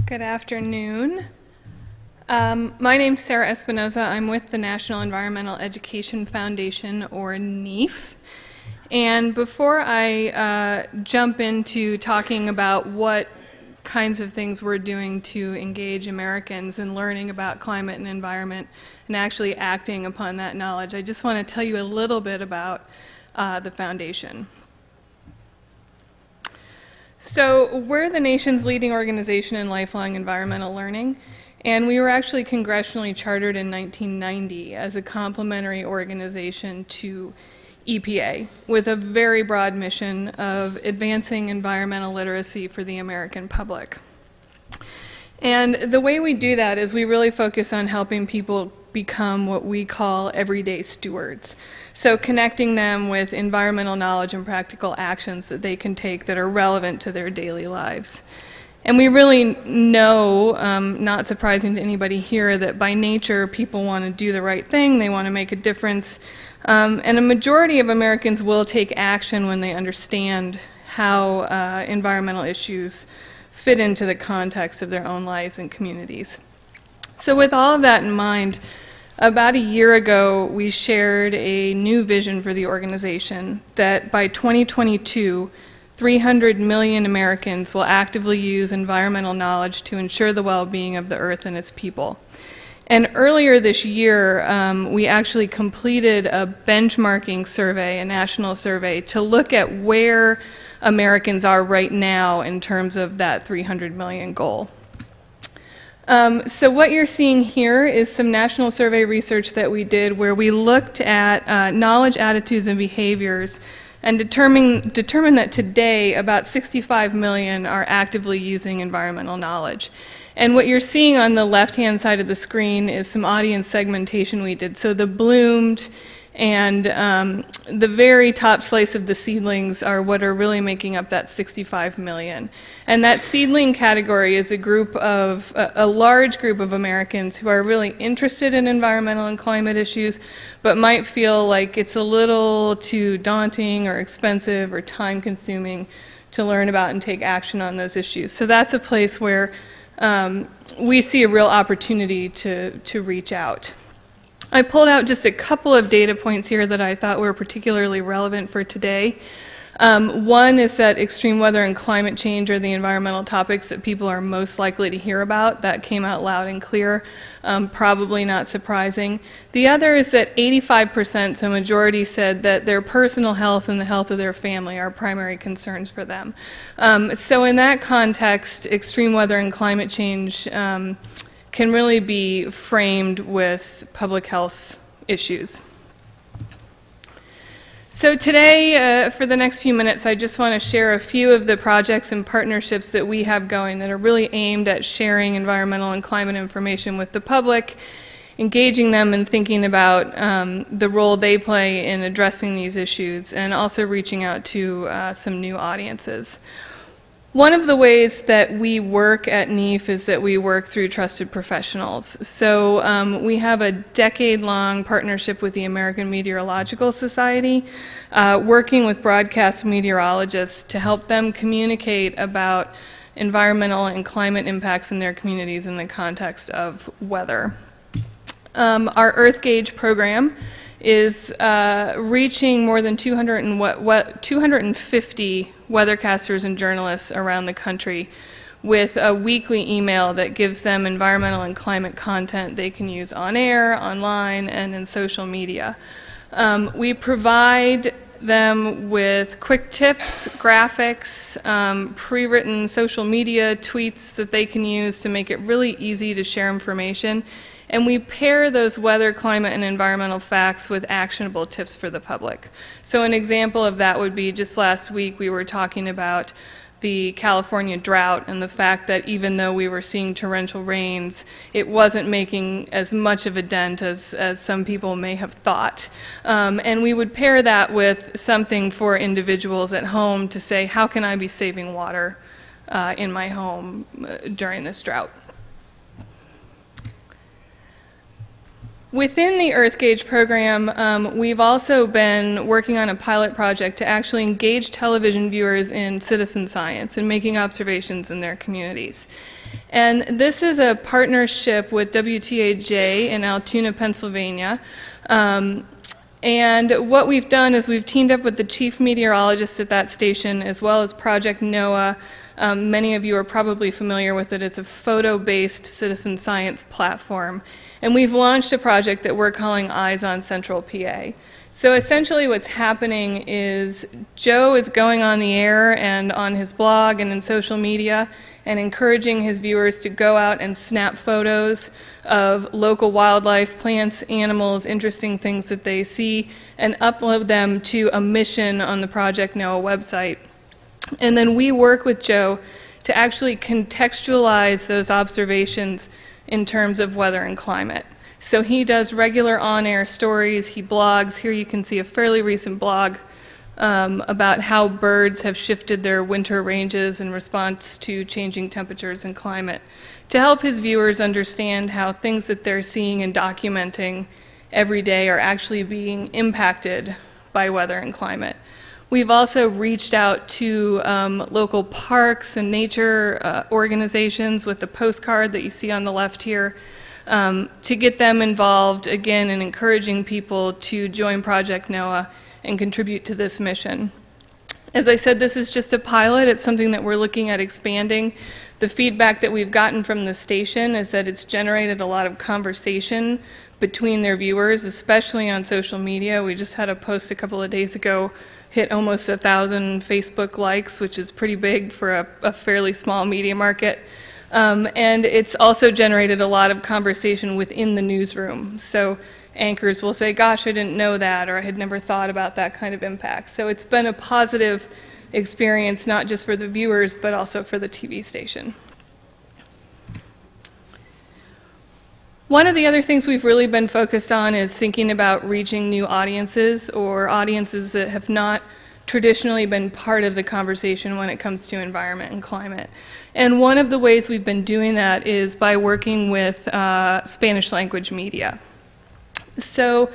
Good afternoon. My name is Sarah Espinoza. I'm with the National Environmental Education Foundation, or NEEF. And before I jump into talking about what kinds of things we're doing to engage Americans in learning about climate and environment and actually acting upon that knowledge, I just want to tell you a little bit about the foundation. So we're the nation's leading organization in lifelong environmental learning, and we were actually congressionally chartered in 1990 as a complementary organization to EPA with a very broad mission of advancing environmental literacy for the American public. And the way we do that is we really focus on helping people become what we call everyday stewards. So connecting them with environmental knowledge and practical actions that they can take that are relevant to their daily lives. And we really know, not surprising to anybody here, that by nature people want to do the right thing, they want to make a difference, and a majority of Americans will take action when they understand how environmental issues fit into the context of their own lives and communities. So with all of that in mind, about a year ago, we shared a new vision for the organization that by 2022, 300 million Americans will actively use environmental knowledge to ensure the well-being of the earth and its people. And earlier this year, we actually completed a benchmarking survey, a national survey, to look at where Americans are right now in terms of that 300 million goal. So what you're seeing here is some national survey research that we did where we looked at knowledge, attitudes, and behaviors and determined that today about 65 million are actively using environmental knowledge. And what you're seeing on the left-hand side of the screen is some audience segmentation we did. So the bloomed and the very top slice of the seedlings are what are really making up that 65 million. And that seedling category is a large group of Americans who are really interested in environmental and climate issues, but might feel like it's a little too daunting or expensive or time-consuming to learn about and take action on those issues. So that's a place where we see a real opportunity to reach out. I pulled out just a couple of data points here that I thought were particularly relevant for today. One is that extreme weather and climate change are the environmental topics that people are most likely to hear about. That came out loud and clear, probably not surprising. The other is that 85%, so majority, said that their personal health and the health of their family are primary concerns for them. So in that context, extreme weather and climate change can really be framed with public health issues. So today, for the next few minutes, I just want to share a few of the projects and partnerships that we have going that are really aimed at sharing environmental and climate information with the public, engaging them and thinking about the role they play in addressing these issues, and also reaching out to some new audiences. One of the ways that we work at NEEF is that we work through trusted professionals. So we have a decade-long partnership with the American Meteorological Society, working with broadcast meteorologists to help them communicate about environmental and climate impacts in their communities in the context of weather. Our Earth Gauge program is reaching more than 250 weathercasters and journalists around the country with a weekly email that gives them environmental and climate content they can use on air, online, and in social media. We provide them with quick tips, graphics, pre-written social media tweets that they can use to make it really easy to share information. And we pair those weather, climate, and environmental facts with actionable tips for the public. So an example of that would be just last week we were talking about the California drought and the fact that even though we were seeing torrential rains, it wasn't making as much of a dent as some people may have thought. And we would pair that with something for individuals at home to say, how can I be saving water in my home during this drought? Within the Earth Gauge program, we've also been working on a pilot project to actually engage television viewers in citizen science and making observations in their communities. And this is a partnership with WTAJ in Altoona, Pennsylvania. And what we've done is we've teamed up with the chief meteorologist at that station as well as Project NOAA. Many of you are probably familiar with it. It's a photo-based citizen science platform. And we've launched a project that we're calling Eyes on Central PA. So essentially what's happening is Joe is going on the air and on his blog and in social media and encouraging his viewers to go out and snap photos of local wildlife, plants, animals, interesting things that they see, and upload them to a mission on the Project NOAA website. And then we work with Joe to actually contextualize those observations in terms of weather and climate. So he does regular on-air stories, he blogs. Here you can see a fairly recent blog about how birds have shifted their winter ranges in response to changing temperatures and climate, to help his viewers understand how things that they're seeing and documenting every day are actually being impacted by weather and climate. We've also reached out to local parks and nature organizations with the postcard that you see on the left here to get them involved, again, in encouraging people to join Project NOAA and contribute to this mission. As I said, this is just a pilot. It's something that we're looking at expanding. The feedback that we've gotten from the station is that it's generated a lot of conversation between their viewers, especially on social media. We just had a post a couple of days ago hit almost 1,000 Facebook likes, which is pretty big for a fairly small media market. And it's also generated a lot of conversation within the newsroom. So anchors will say, gosh, I didn't know that, or I had never thought about that kind of impact. So it's been a positive experience, not just for the viewers, but also for the TV station. One of the other things we've really been focused on is thinking about reaching new audiences, or audiences that have not traditionally been part of the conversation when it comes to environment and climate. And one of the ways we've been doing that is by working with Spanish language media. So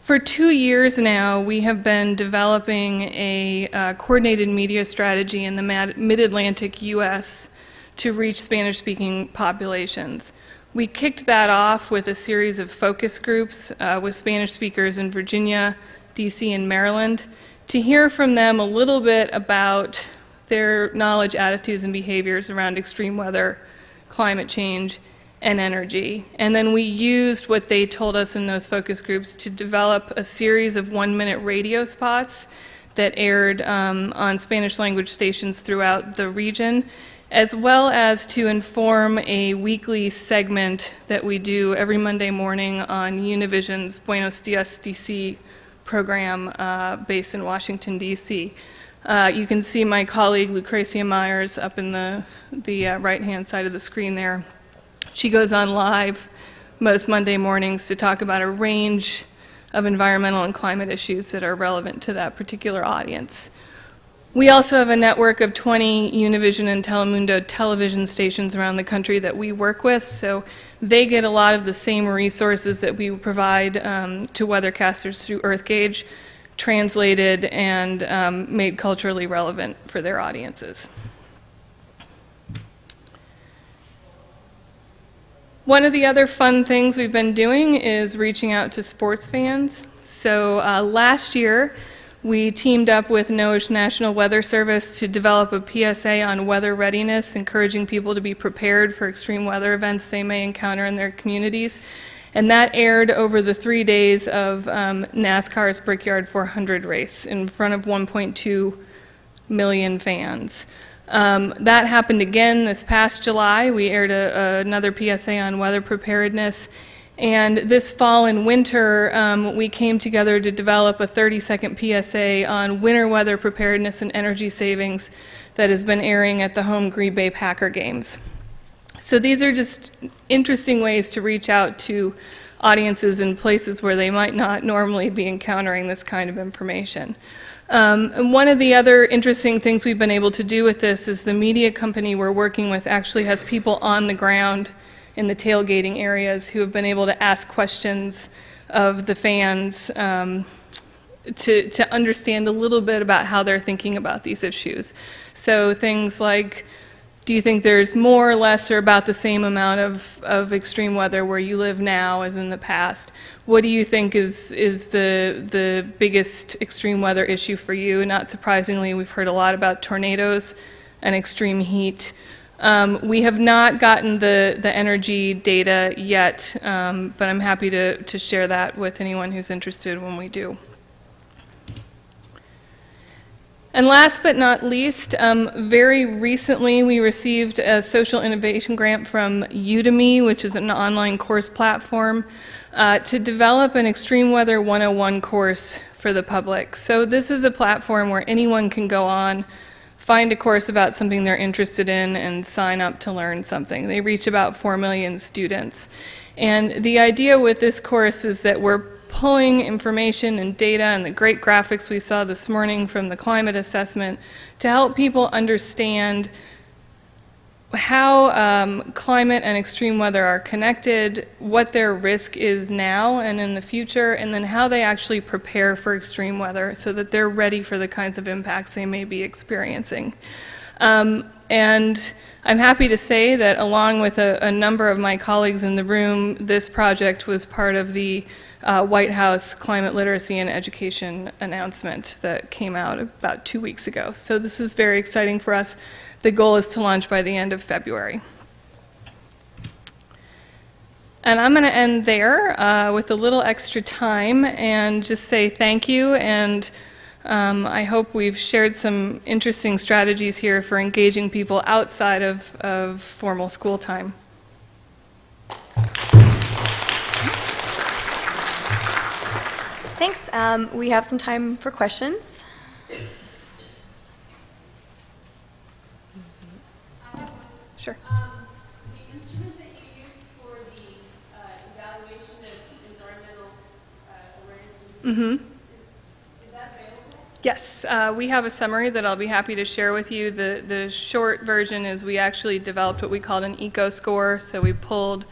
for 2 years now, we have been developing a coordinated media strategy in the mid-Atlantic US to reach Spanish-speaking populations. We kicked that off with a series of focus groups with Spanish speakers in Virginia, DC, and Maryland to hear from them a little bit about their knowledge, attitudes, and behaviors around extreme weather, climate change, and energy. And then we used what they told us in those focus groups to develop a series of 1-minute radio spots that aired on Spanish language stations throughout the region, as well as to inform a weekly segment that we do every Monday morning on Univision's Buenos Dias DC program based in Washington, D.C. You can see my colleague Lucrecia Myers up in the right-hand side of the screen there. She goes on live most Monday mornings to talk about a range of environmental and climate issues that are relevant to that particular audience. We also have a network of 20 Univision and Telemundo television stations around the country that we work with, so they get a lot of the same resources that we provide to Weathercasters through Earth Gauge, translated and made culturally relevant for their audiences. One of the other fun things we've been doing is reaching out to sports fans. So last year, we teamed up with NOAA's National Weather Service to develop a PSA on weather readiness, encouraging people to be prepared for extreme weather events they may encounter in their communities. And that aired over the 3 days of NASCAR's Brickyard 400 race in front of 1.2 million fans. That happened again this past July. We aired another PSA on weather preparedness. And this fall and winter, we came together to develop a 30-second PSA on winter weather preparedness and energy savings that has been airing at the home Green Bay Packer games. So these are just interesting ways to reach out to audiences in places where they might not normally be encountering this kind of information. And one of the other interesting things we've been able to do with this is the media company we're working with actually has people on the ground in the tailgating areas who have been able to ask questions of the fans to understand a little bit about how they're thinking about these issues. So things like, do you think there's more, less, or about the same amount of extreme weather where you live now as in the past? What do you think is the biggest extreme weather issue for you? Not surprisingly, we've heard a lot about tornadoes and extreme heat. We have not gotten the energy data yet, but I'm happy to share that with anyone who's interested when we do. And last but not least, very recently we received a social innovation grant from Udemy, which is an online course platform, to develop an Extreme Weather 101 course for the public. So this is a platform where anyone can go on, find a course about something they're interested in, and sign up to learn something. They reach about 4 million students. And the idea with this course is that we're pulling information and data and the great graphics we saw this morning from the climate assessment to help people understand how climate and extreme weather are connected, what their risk is now and in the future, and then how they actually prepare for extreme weather so that they're ready for the kinds of impacts they may be experiencing. And I'm happy to say that along with a number of my colleagues in the room, this project was part of the White House climate literacy and education announcement that came out about 2 weeks ago. So this is very exciting for us. The goal is to launch by the end of February. And I'm going to end there with a little extra time and just say thank you, and I hope we've shared some interesting strategies here for engaging people outside of formal school time. Thanks. We have some time for questions. Sure. The instrument that you used for the evaluation of environmental awareness, is that available? Yes, we have a summary that I'll be happy to share with you. The short version is we actually developed what we called an eco score. So we pulled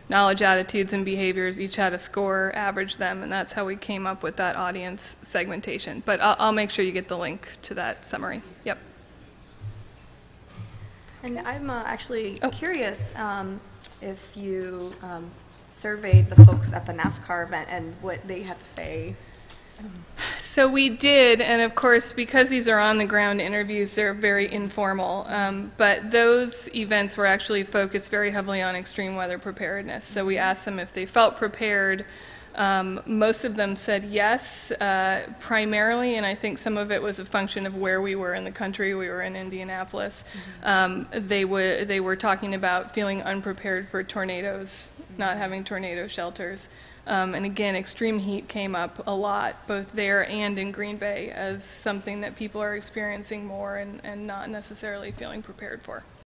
knowledge, attitudes, and behaviors. Each had a score, averaged them, and that's how we came up with that audience segmentation. But I'll make sure you get the link to that summary. Yep. And I'm actually curious if you surveyed the folks at the NASCAR event and what they had to say. So we did, and of course, because these are on-the-ground interviews, they're very informal. But those events were actually focused very heavily on extreme weather preparedness. So we asked them if they felt prepared. Most of them said yes, primarily, and I think some of it was a function of where we were in the country. We were in Indianapolis. They were talking about feeling unprepared for tornadoes, not having tornado shelters. And again, extreme heat came up a lot, both there and in Green Bay, as something that people are experiencing more and not necessarily feeling prepared for.